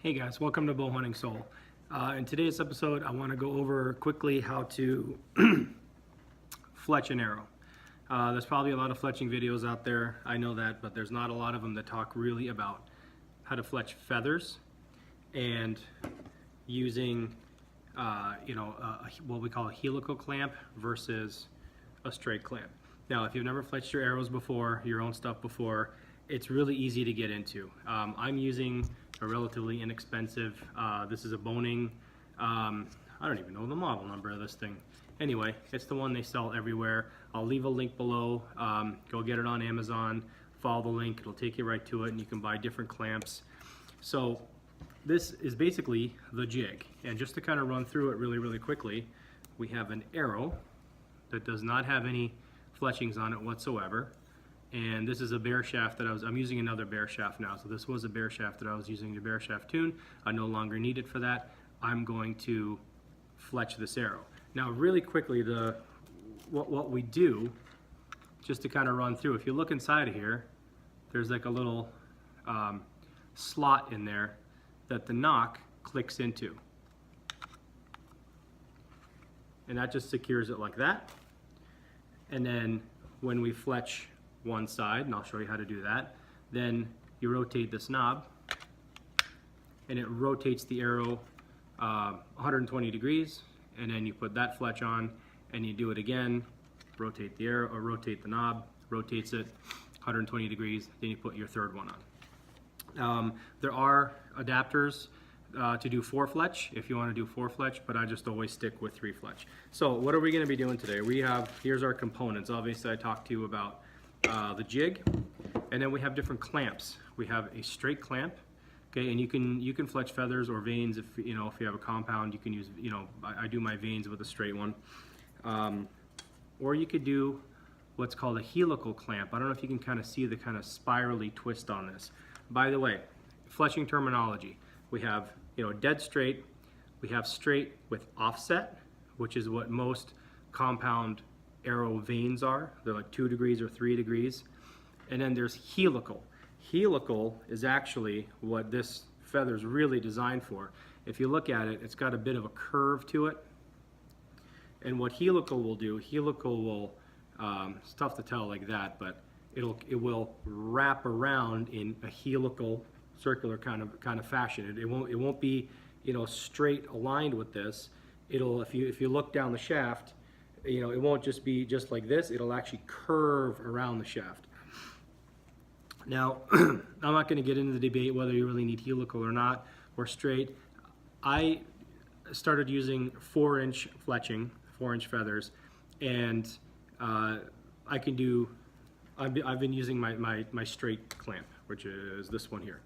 Hey guys, welcome to Bow Hunting Soul. In today's episode, I want to go over quickly how to fletch an arrow. There's probably a lot of fletching videos out there, I know that, but there's not a lot of them that talk really about how to fletch feathers and using what we call a helical clamp versus a straight clamp. Now, if you've never fletched your arrows before, your own stuff before, it's really easy to get into. I'm using a relatively inexpensive, this is a Boning, I don't even know the model number of this thing. Anyway, it's the one they sell everywhere. I'll leave a link below. Go get it on Amazon, follow the link, it'll take you right to it, and you can buy different clamps. So this is basically the jig. And just to kind of run through it really quickly, we have an arrow that does not have any fletchings on it whatsoever. And this is a bear shaft that I'm using another bear shaft now. So this was a bear shaft that I was using to bear shaft tune. I no longer need it for that. I'm going to fletch this arrow. Now really quickly, what we do, just to kind of run through, if you look inside of here, there's like a little slot in there that the knock clicks into. And that just secures it like that. And then when we fletch one side, and I'll show you how to do that, then you rotate this knob and it rotates the arrow 120 degrees, and then you put that fletch on and you do it again, rotate the arrow, or rotate the knob, rotates it 120 degrees, then you put your third one on. There are adapters to do 4 fletch if you want to do 4 fletch, but I just always stick with 3 fletch. So what are we going to be doing today? Here's our components. Obviously I talked to you about the jig, and then we have different clamps. We have a straight clamp, okay, and you can fletch feathers or vanes if you have a compound. You can use, I do my vanes with a straight one, or you could do what's called a helical clamp. I don't know if you can kind of see the kind of spirally twist on this. By the way, fletching terminology, we have dead straight, we have straight with offset, which is what most compound arrow vanes are. They're like 2 degrees or 3 degrees. And then there's helical. Helical is actually what this feather is really designed for. If you look at it, it's got a bit of a curve to it. And what helical will do, helical will, it's tough to tell like that, but it will wrap around in a helical circular kind of fashion. It won't be straight aligned with this. If you look down the shaft, it won't just be just like this, it'll actually curve around the shaft. Now, I'm not going to get into the debate whether you really need helical or not, or straight. I started using 4-inch fletching, 4-inch feathers, and I've been using my straight clamp, which is this one here,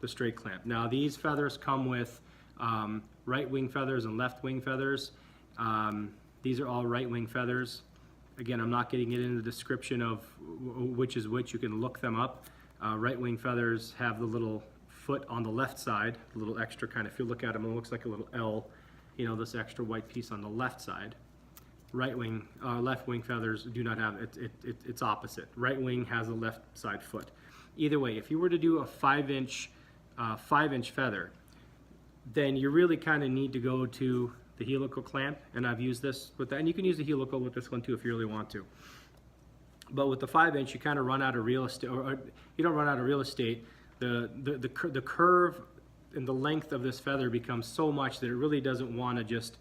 the straight clamp. Now these feathers come with right wing feathers and left wing feathers. These are all right wing feathers. Again, I'm not getting into the description of which is which. You can look them up. Right wing feathers have the little foot on the left side, a little extra kind of, if you look at them, it looks like a little L, this extra white piece on the left side. Left wing feathers do not have, it's opposite. Right wing has a left side foot. Either way, if you were to do a 5-inch feather, then you really kind of need to go to the helical clamp, and I've used this with that, and you can use the helical with this one too if you really want to. But with the 5-inch, you kind of run out of real estate, or you don't run out of real estate. The curve and the length of this feather becomes so much that it really doesn't want to just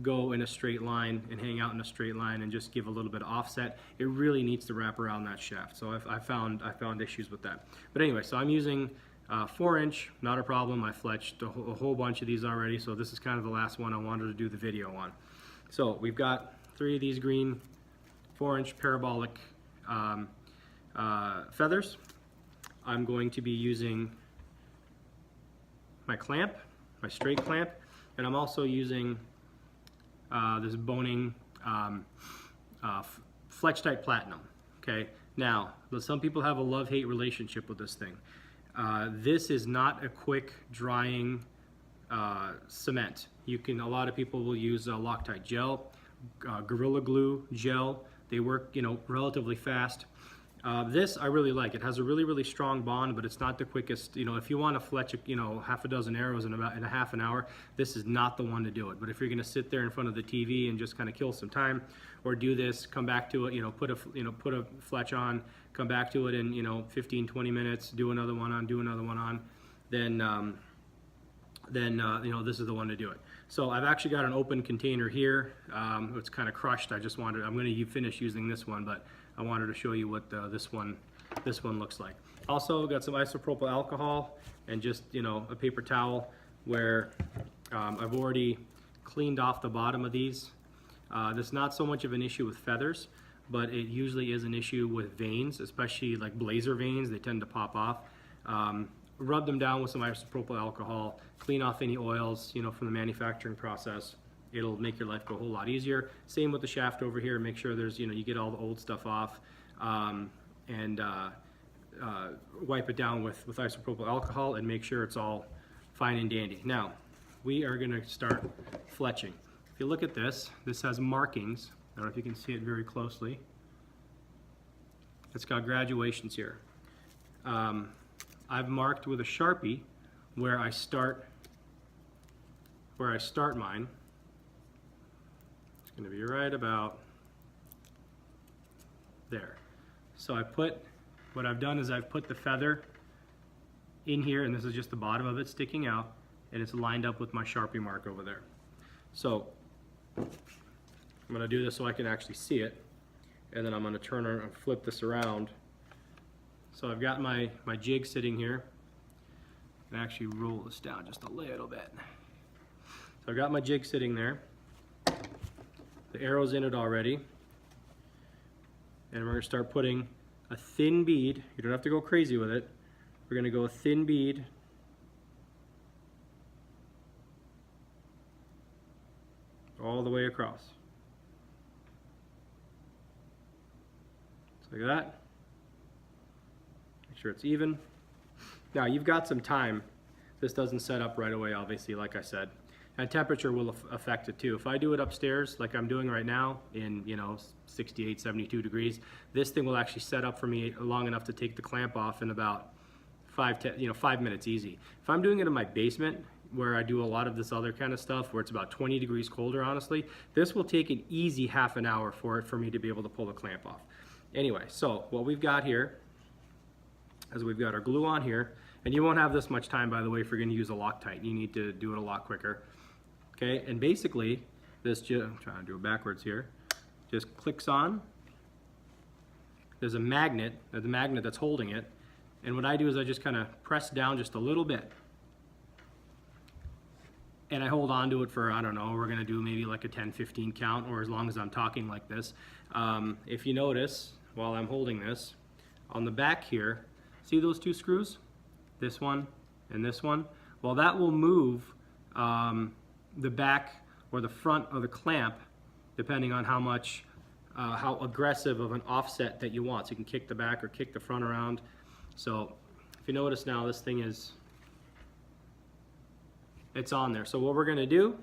go in a straight line and hang out in a straight line and just give a little bit of offset. It really needs to wrap around that shaft. So I found issues with that. But anyway, so I'm using 4-inch, not a problem. I fletched a whole bunch of these already, so this is kind of the last one I wanted to do the video on. So we've got 3 of these green 4-inch parabolic feathers. I'm going to be using my clamp, my straight clamp, and I'm also using this Boning Fletch Type Platinum. Okay, now some people have a love-hate relationship with this thing. This is not a quick drying cement. A lot of people will use Loctite gel, Gorilla Glue gel. They work, relatively fast. This I really like. It has a really strong bond, but it's not the quickest. You know, if you want to fletch, half a dozen arrows in a half an hour, this is not the one to do it. But if you're going to sit there in front of the TV and just kind of kill some time, or do this, come back to it, put a fletch on, come back to it in 15-20 minutes, do another one on, then this is the one to do it. So I've actually got an open container here. It's kind of crushed. I'm going to finish using this one, but I wanted to show you what this one looks like. Also got some isopropyl alcohol and just a paper towel where I've already cleaned off the bottom of these. That's not so much of an issue with feathers, but it usually is an issue with veins, especially like blazer veins. They tend to pop off. Rub them down with some isopropyl alcohol, clean off any oils from the manufacturing process. It'll make your life go a whole lot easier. Same with the shaft over here. Make sure there's you get all the old stuff off, and wipe it down with isopropyl alcohol and make sure it's all fine and dandy. Now we are going to start fletching. If you look at this has markings. I don't know if you can see it very closely. It's got graduations here. I've marked with a Sharpie where I start mine. It's going to be right about there. So what I've done is I've put the feather in here, and this is just the bottom of it sticking out, and it's lined up with my Sharpie mark over there. So I'm going to do this so I can actually see it, and then I'm going to turn and flip this around. So I've got my jig sitting here, and actually roll this down just a little bit. So I've got my jig sitting there. The arrow's in it already, and we're going to start putting a thin bead. You don't have to go crazy with it. We're going to go a thin bead all the way across. Just like that. Make sure it's even. Now you've got some time. This doesn't set up right away, obviously, like I said. And temperature will affect it too. If I do it upstairs, like I'm doing right now, in 68, 72 degrees, this thing will actually set up for me long enough to take the clamp off in about 5 minutes easy. If I'm doing it in my basement, where I do a lot of this other kind of stuff, where it's about 20 degrees colder, honestly, this will take an easy half an hour for me to be able to pull the clamp off. Anyway, so what we've got here is we've got our glue on here, and you won't have this much time, by the way, if you're going to use a Loctite. You need to do it a lot quicker. Okay, and basically, I'm trying to do it backwards here, just clicks on. There's a magnet, the magnet that's holding it, and what I do is I just kind of press down just a little bit. And I hold on to it for, I don't know, we're going to do maybe like a 10-15 count, or as long as I'm talking like this. If you notice, while I'm holding this, on the back here, see those two screws? This one and this one? Well, that will move the back or the front of the clamp, depending on how aggressive of an offset that you want. So you can kick the back or kick the front around. So if you notice now, this thing it's on there. So what we're going to do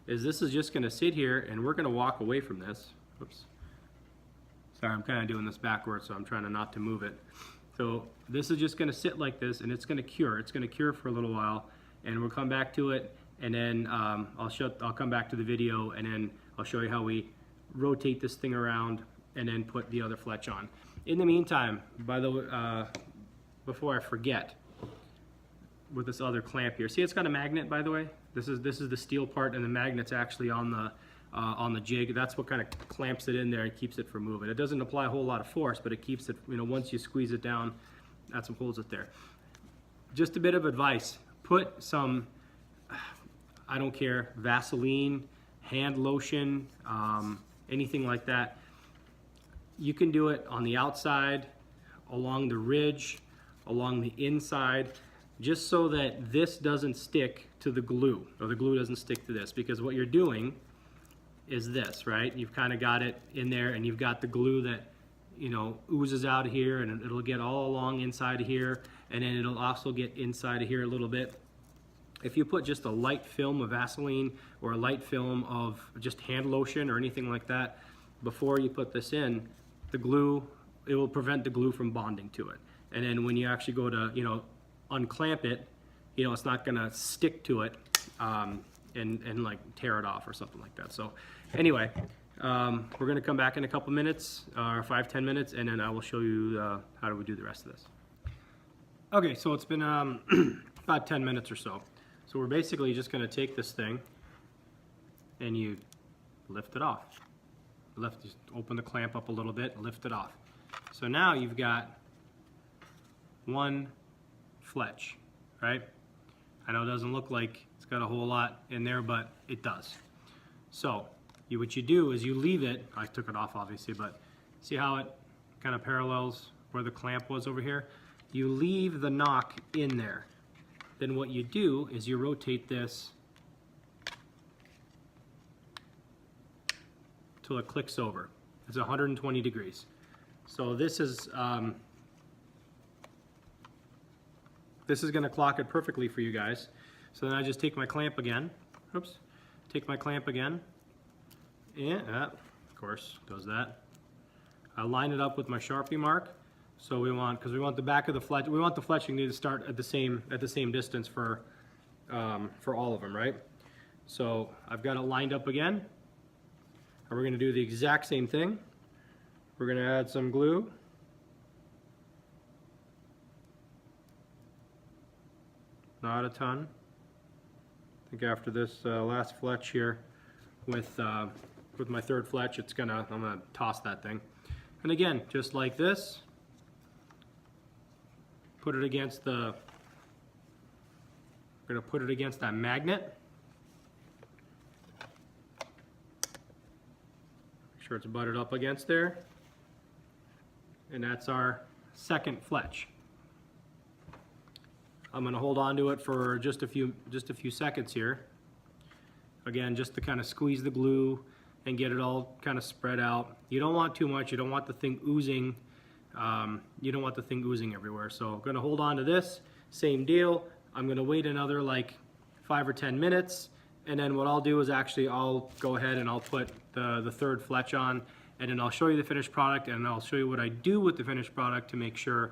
is this is just going to sit here, and we're going to walk away from this. Oops. Sorry, I'm kind of doing this backwards, so I'm trying not to move it. So this is just going to sit like this, and it's going to cure. It's going to cure for a little while, and we'll come back to it, and then I'll come back to the video, and then I'll show you how we rotate this thing around and then put the other fletch on. In the meantime, by the way, before I forget, with this other clamp here, see it's got a magnet, by the way. This is the steel part, and the magnet's actually on the jig. That's what kind of clamps it in there and keeps it from moving. It doesn't apply a whole lot of force, but it keeps it, once you squeeze it down, that's what holds it there. Just a bit of advice: put some, I don't care, Vaseline, hand lotion, anything like that. You can do it on the outside, along the ridge, along the inside, just so that this doesn't stick to the glue, or the glue doesn't stick to this, because what you're doing is this, right? You've kind of got it in there, and you've got the glue that oozes out of here, and it'll get all along inside of here, and then it'll also get inside of here a little bit. If you put just a light film of Vaseline or a light film of just hand lotion or anything like that before you put this in, the glue will prevent the glue from bonding to it. And then when you actually go to, you know, unclamp it, you know, it's not gonna stick to it and like tear it off or something like that. So anyway, we're gonna come back in a couple minutes, or 5-10 minutes, and then I will show you how do we do the rest of this. Okay, so it's been about 10 minutes or so. So we're basically just gonna take this thing and you lift it off. Just open the clamp up a little bit, lift it off. So now you've got one fletch, right? I know it doesn't look like it's got a whole lot in there, but it does. So what you do is you leave it, I took it off obviously, but see how it kind of parallels where the clamp was over here? You leave the knock in there. Then what you do is you rotate this till it clicks over. It's 120 degrees. So this is going to clock it perfectly for you guys. So then I just take my clamp again. Oops. Take my clamp again. And of course does that. I line it up with my Sharpie mark. So we want, because we want the back of the fletch, we want the fletching to start at the same distance for all of them, right? So I've got it lined up again. And we're going to do the exact same thing. We're going to add some glue. Not a ton. I think after this last fletch here with my third fletch, I'm gonna toss that thing. And again, just like this, put it against we're gonna put it against that magnet. Make sure it's butted up against there. And that's our second fletch. I'm going to hold on to it for just a few seconds here. Again, just to kind of squeeze the glue and get it all kind of spread out. You don't want too much. You don't want the thing oozing. You don't want the thing oozing everywhere. So I'm going to hold on to this. Same deal. I'm going to wait another like 5 or 10 minutes, and then what I'll do is actually I'll go ahead and I'll put the third fletch on, and then I'll show you the finished product, and I'll show you what I do with the finished product to make sure.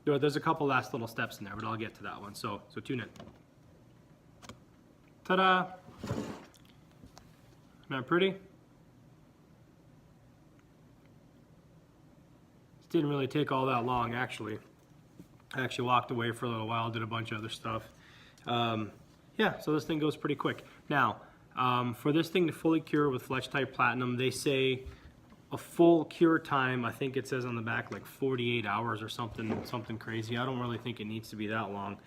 There's a couple last little steps in there, but I'll get to that one. So tune in. Ta-da! Not pretty? This didn't really take all that long, actually. I actually walked away for a little while, did a bunch of other stuff. Yeah, so this thing goes pretty quick. Now, for this thing to fully cure with Fletch Type Platinum, they say a full cure time, I think it says on the back like 48 hours or something crazy. I don't really think it needs to be that long.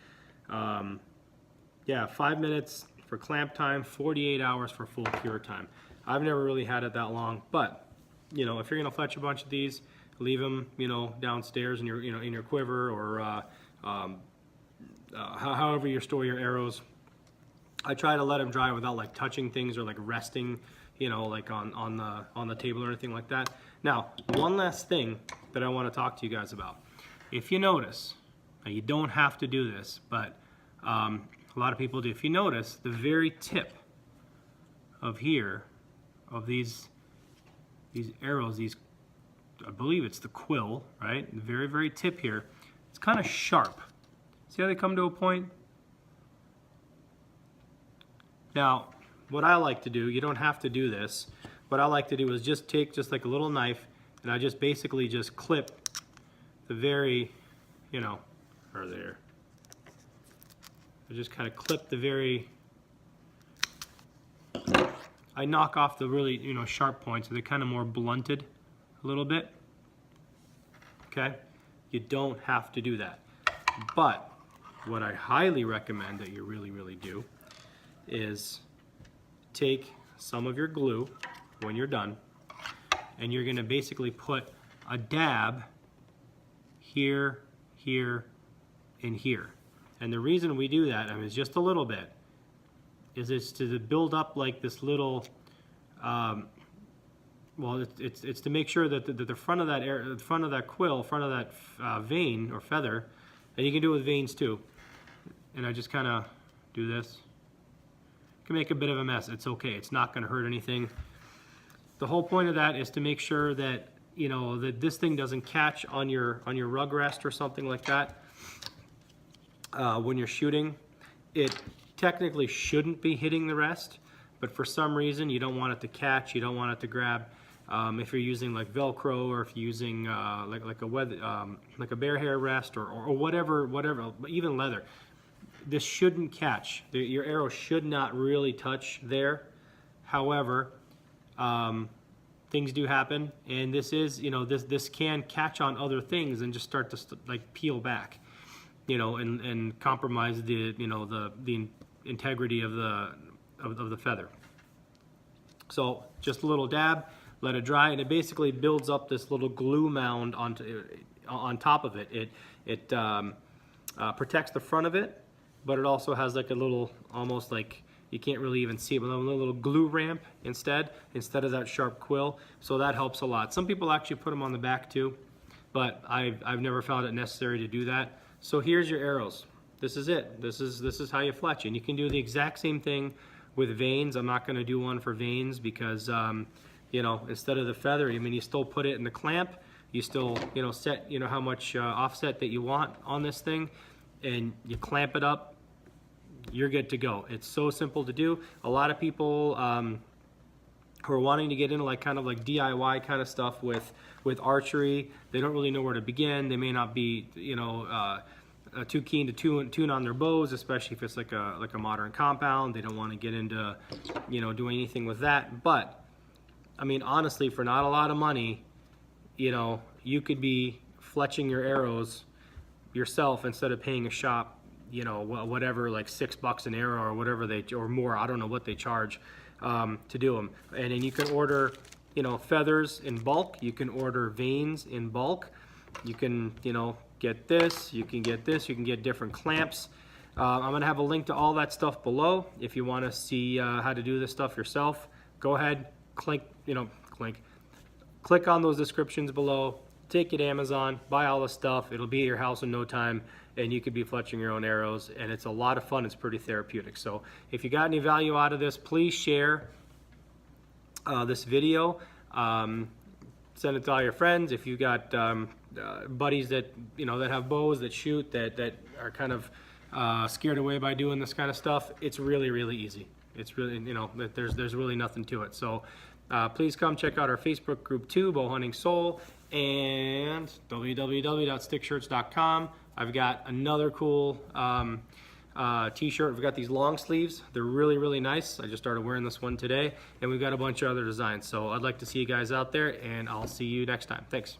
Yeah, 5 minutes for clamp time, 48 hours for full cure time. I've never really had it that long, but you know, if you're gonna fletch a bunch of these, leave them, you know, downstairs in your, you know, in your quiver, or however you store your arrows. I try to let them dry without like touching things or like resting, you know, like on the table or anything like that. Now, one last thing that I want to talk to you guys about. If you notice, now you don't have to do this, but a lot of people do. If you notice, the very tip of here, of these arrows, I believe it's the quill, right? The very, very tip here, it's kind of sharp. See how they come to a point? Now, what I like to do, you don't have to do this, what I like to do is just take just like a little knife, and I just basically just clip the very, you know, or there. I just kind of clip the very, I knock off the really, you know, sharp points, so they're kind of more blunted a little bit. Okay? You don't have to do that. But what I highly recommend that you really, really do is take some of your glue when you're done, and you're going to basically put a dab here, here, and here. And the reason we do that, I mean, it's just a little bit, is it's to build up like this little, well, it's to make sure that the front of that front of that quill, front of that vein or feather, and you can do it with veins too. And I just kind of do this. Can make a bit of a mess. It's okay. It's not going to hurt anything. The whole point of that is to make sure that you know, that this thing doesn't catch on your rug rest or something like that when you're shooting. It technically shouldn't be hitting the rest, but for some reason you don't want it to catch, you don't want it to grab. If you're using like Velcro, or if you're using like a bear hair rest, or whatever, even leather, this shouldn't catch. Your arrow should not really touch there. However, things do happen, and this is, you know, this can catch on other things and just start to like peel back, you know, and compromise the, you know, the integrity of the feather. So just a little dab, let it dry, and it basically builds up this little glue mound on top of it. It protects the front of it, but it also has like a little, almost like, you can't really even see it, but a little glue ramp instead of that sharp quill. So that helps a lot. Some people actually put them on the back too, but I've never found it necessary to do that. So here's your arrows. This is it. This is how you fletch, and you can do the exact same thing with vanes. I'm not going to do one for vanes because you know, instead of the feather, I mean, you still put it in the clamp. You still, you know, set, you know, how much offset that you want on this thing, and you clamp it up. You're good to go. It's so simple to do. A lot of people who are wanting to get into like kind of like DIY kind of stuff with archery, they don't really know where to begin. They may not be, you know, too keen to tune on their bows, especially if it's like a modern compound. They don't want to get into, you know, doing anything with that. But I mean, honestly, for not a lot of money, you know, you could be fletching your arrows yourself instead of paying a shop, you know, whatever, like $6 an arrow or whatever or more, I don't know what they charge to do them. And then you can order, you know, feathers in bulk. You can order vanes in bulk. You can, you know, get this. You can get this. You can get different clamps. I'm gonna have a link to all that stuff below. If you want to see how to do this stuff yourself, go ahead, click on those descriptions below. Take it to Amazon, buy all the stuff. It'll be at your house in no time, and you could be fletching your own arrows, and it's a lot of fun. It's pretty therapeutic. So if you got any value out of this, please share this video. Send it to all your friends. If you got buddies that, you know, that have bows, that shoot, that are kind of scared away by doing this kind of stuff, it's really, really easy. It's really, you know, there's really nothing to it. So please come check out our Facebook group too, Bow Hunting Soul, and www.stickshirts.com. I've got another cool t-shirt. We've got these long sleeves. They're really, really nice. I just started wearing this one today, and we've got a bunch of other designs. So I'd like to see you guys out there, and I'll see you next time. Thanks.